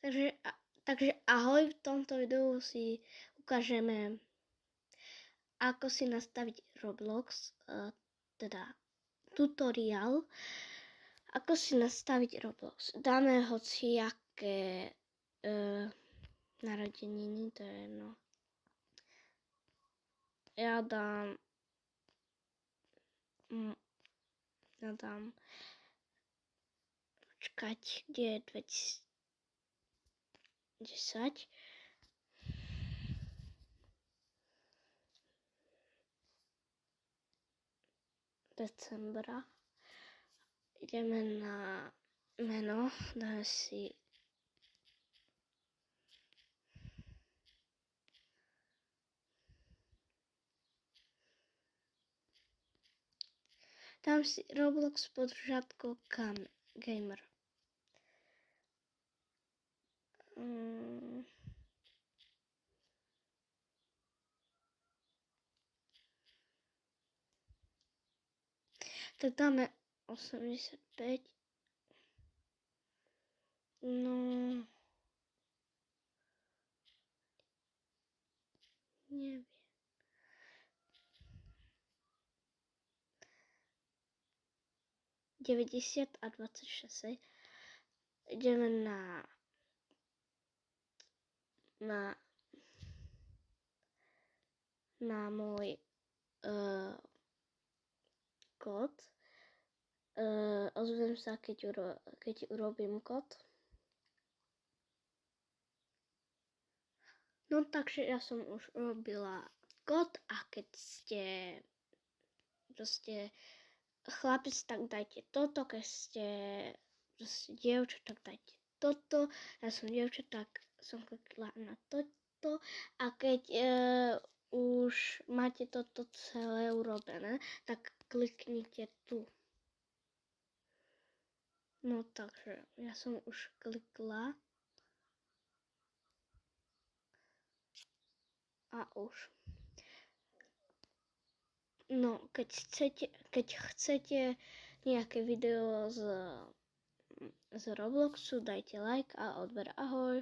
Takže ahoj, v tomto videu si ukážeme, ako si nastaviť Roblox, teda tutoriál, ako si nastaviť Roblox. Dáme hociaké narodeniny, to je jedno. Ja dám počkať, kde je 2010. Decembra. Ideme na meno, dáme si dám si Roblox podržatko gamer. Tak dáme 85. No, neviem. Deväťdesiat a 26. Ideme na môj kód. Ozvem sa, keď urobím kód. No takže ja som už urobila kód a keď ste proste chlapec, tak dajte toto, keď ste proste dievča, tak dajte toto. Ja som dievča, tak som klikla na toto a keď už máte toto celé urobené, tak kliknite tu. No takže ja som už klikla a už. No, keď chcete nejaké video z Robloxu, dajte like a odber, ahoj.